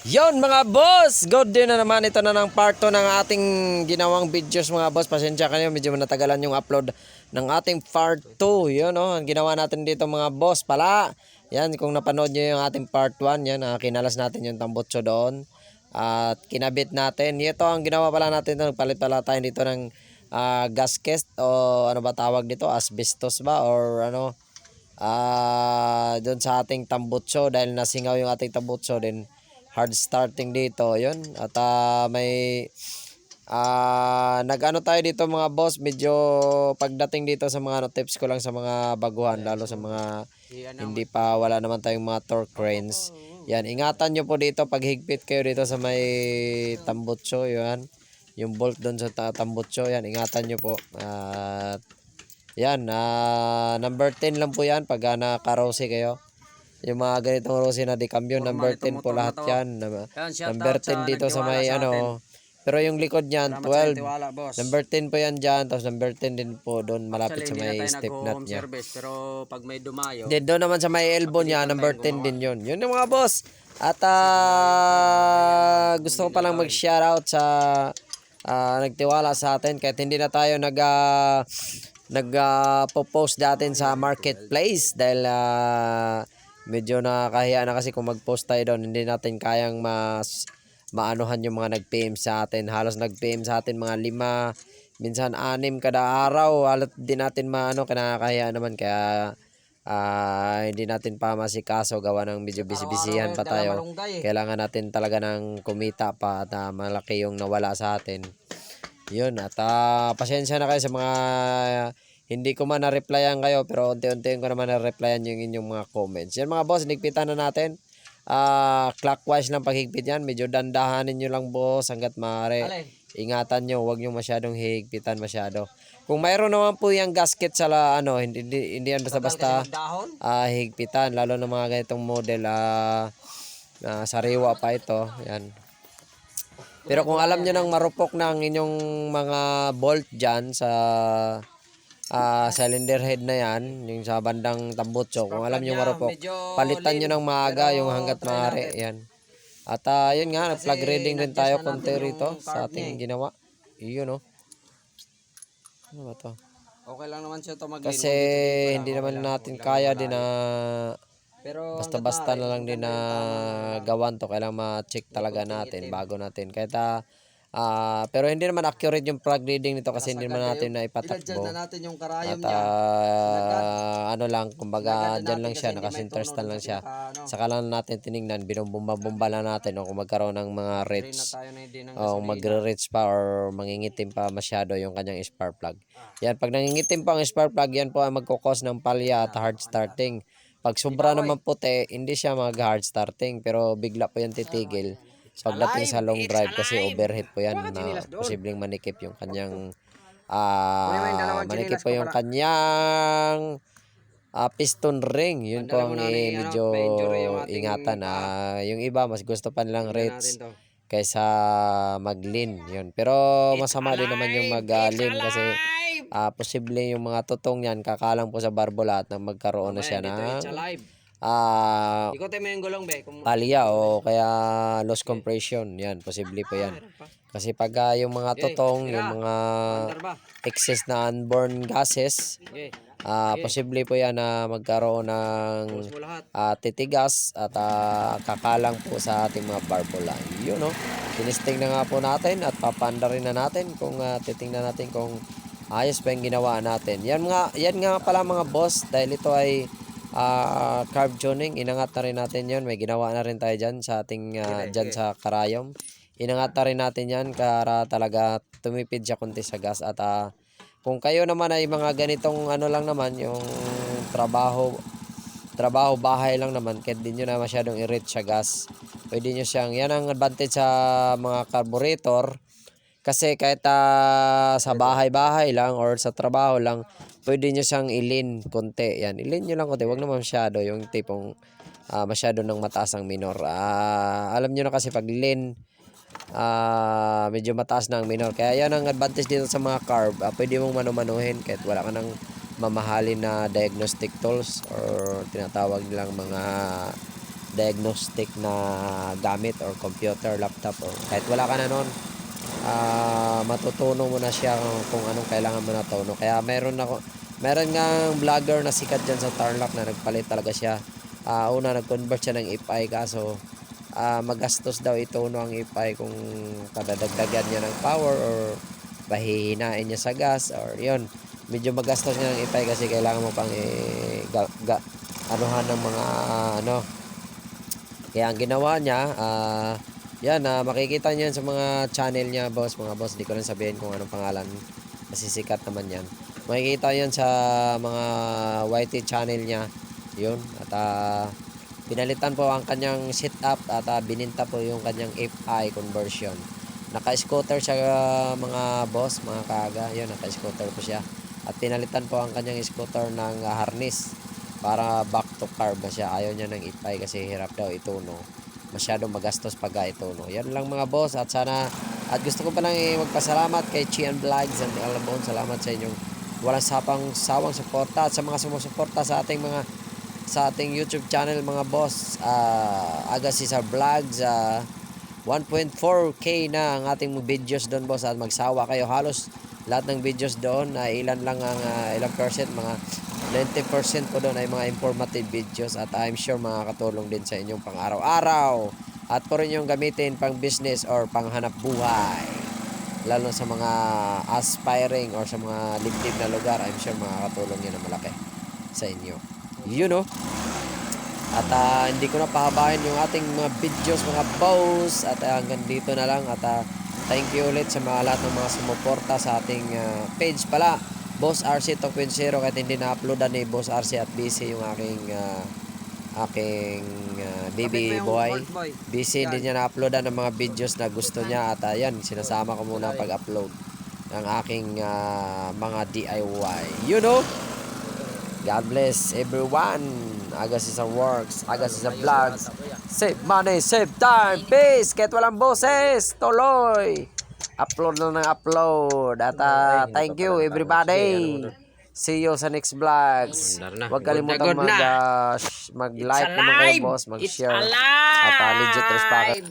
Yon mga boss, good din na naman, ito na ng part 2 ng ating ginawang videos mga boss. Pasensya kayo, medyo natagalan yung upload ng ating part 2. Yun ang ginawa natin dito mga boss pala. Yan, kung napanood nyo yung ating part 1, yan, kinalas natin yung tambutso doon. At kinabit natin. Ito ang ginawa pala natin, nagpalit pala tayo dito ng gasket o ano ba tawag dito, asbestos ba or ano. Doon sa ating tambutso dahil nasingaw yung ating tambutso din, hard starting dito yun. At may nag-ano tayo dito mga boss, medyo pagdating dito sa mga tips ko lang sa mga baguhan, lalo sa mga hindi pa, wala naman tayong mga torque cranes. Yan, ingatan nyo po dito pag higpit kayo dito sa may tambutso. Yan, yung bolt doon sa tambutso, yan, ingatan nyo po. At yan, number 10 lang po yan pag naka-rosy kayo. Yung mga ganitong rosy na decambio, number 10 po lahat yan. Number 10 dito sa may ano. Pero yung likod niyan, 12. Number 10 po yan dyan. Tapos number 10 din po doon malapit sa may step nut niya. Pero pag may dumayo, Then doon naman sa may elbow niya, number 10 din yun. Yun yung mga boss. At gusto ko palang mag-shoutout sa nagtiwala sa atin. Kahit hindi na tayo nag-post natin sa marketplace dahil medyo nakakahiya na kasi kung mag-post tayo doon, hindi natin kayang maanuhan yung mga nag-PM sa atin. Halos nag-PM sa atin mga 5, minsan 6 kada araw. Halos di natin kinakahiya naman, kaya hindi natin pa masikaso gawa ng medyo busy-busyhan pa tayo. Kailangan natin talaga ng kumita pa at malaki yung nawala sa atin. Yun, at pasensya na kayo sa mga hindi ko man na-replyan kayo, pero unti-unti ko naman na-replyan yung inyong mga comments. Yan mga boss, higpitan na natin. Clockwise lang paghigpit yan. Medyo dandahanin nyo lang boss hanggat maaari. Ingatan nyo, huwag nyo masyadong higpitan masyado. Kung mayroon naman po yung gasket sa hindi yan basta-basta higpitan. Lalo na mga ganitong model, sariwa pa ito. Yan. Pero kung alam nyo nang marupok ng inyong mga bolt dyan sa cylinder head na yan, yung sa bandang tambutso, kung alam nyo marupok, palitan nyo ng maaga yung hanggat maaari. Yan. At yun nga, plug reading rin tayo konti rito sa ating ginawa. Yun ano ba to? okay lang naman siya to Kasi hindi naman natin kaya din na basta-basta na lang din na gawan to. Kailangan ma-check talaga natin bago natin. Kahit pero hindi naman accurate yung plug reading nito kasi hindi naman natin na ipatakbo. At ano lang, kumbaga dyan lang siya, nakasinterstan lang siya. Saka lang natin tinignan, binumbumba lang natin kung magkaroon ng mga reach o magre-reach pa or mangingitim pa masyado yung kanyang spark plug. Yan, pag nangingitim pa ang spark plug, yan po ay magkukos ng palya at hard starting. Pag sobra naman puti, hindi siya mag-hard starting, pero bigla po yan titigil pagdating sa long drive kasi overheat po yan na posibleng manikip yung kanyang piston ring. Yun po ang medyo ingatan. Yung iba mas gusto pa nilang rates kaysa mag-lean. Yun. Pero masama din naman yung mag-lean kasi posible yung mga tutong yan kakalang po sa barbola at magkaroon na siya ng palya o kaya loss compression. Yan, posible po yan. Kasi pag yung mga tutong, yung mga excess na unborn gases, posible po yan na magkaroon ng titigas at kakalang po sa ating mga barbola. Yun tinisting na nga po natin at papanda rin na natin kung titingnan natin kung ayos pa yung ginawa natin. Yan nga pala mga boss, dahil ito ay carb tuning, inangat na rin natin yan. May ginawa na rin tayo dyan sa ating dyan sa karayom. Inangat na rin natin yan para talaga tumipid siya kunti sa gas. At kung kayo naman ay mga ganitong ano lang naman, yung trabaho bahay lang naman, kahit din nyo na masyadong i-reach sa gas, pwede nyo siyang, yan ang advantage sa mga carburetor. Kasi kahit sa bahay-bahay lang or sa trabaho lang, pwede nyo siyang ilin konti. Yan, ilin nyo lang konti. Huwag naman masyado. Yung tipong masyado ng mataas ang minor. Alam nyo na kasi pag lean, medyo mataas na ang minor. Kaya yan ang advantage dito sa mga carb. Pwede mong manumanuhin kahit wala ka ng mamahalin na diagnostic tools or tinatawag nilang mga diagnostic na gamit or computer, laptop, or kahit wala ka na nun, matutuno mo na siya kung anong kailangan mo na tuno. Kaya meron nga vlogger na sikat dyan sa Tarlac na nagpalit talaga siya. Una nag-convert siya ng IPI, kaso magastos daw ituno ang IPI kung padadagdagan niya ng power or pahihinain niya sa gas, or yun, medyo magastos niya ng IPI kasi kailangan mo pang anuhan ng mga ano. Kaya ang ginawa niya, yan, makikita niyo yan sa mga channel niya, mga boss. Di ko lang sabihin kung anong pangalan kasi sikat naman yan. Makikita yan sa mga YT channel niya. Yun. At pinalitan po ang kanyang setup at bininta po yung kanyang FI conversion. Naka-scooter siya, mga boss, mga kaga. Yun, naka-scooter po siya. At pinalitan po ang kanyang scooter ng harness para back to carb na siya. Ayaw niya ng FI kasi hirap daw ituno. Masyadong magastos pag ituno. Yan lang mga boss, at sana, at gusto ko pa lang magpasalamat kay Chian Vlogs and Elmon. Salamat sa inyong walang sawang suporta at sa mga sumusuporta sa ating YouTube channel mga boss. Agassi sa Vlogs, 1.4k na ang ating videos doon boss, at magsawa kayo, halos lahat ng videos doon, ilan lang ang ilang percent, mga 90% po doon ay mga informative videos, at I'm sure makakatulong din sa inyong pang araw-araw at po rin yung gamitin pang business or pang hanap buhay, lalo sa mga aspiring or sa mga liblib na lugar. I'm sure makakatulong yan na malaki sa inyo, you know. At hindi ko na pahabahin yung ating mga videos mga boss, at hanggang dito na lang. At thank you ulit sa mga lahat ng mga sumuporta sa ating page pala, Boss RC 2.0, kahit hindi na-uploadan ni Boss RC at busy yung aking baby boy. Busy, hindi niya na-uploadan ng mga videos na gusto niya, at yan, sinasama ko muna pag-upload ng aking mga DIY, you know. God bless everyone. Agassi sa works, Agassi sa vlogs. Save money, save time, peace. Kahit walang boses, tuloy. Upload na ng upload. At thank you everybody. See you sa next vlogs. Huwag kalimutan mag-like naman kayo boss, mag-share. At legit respect.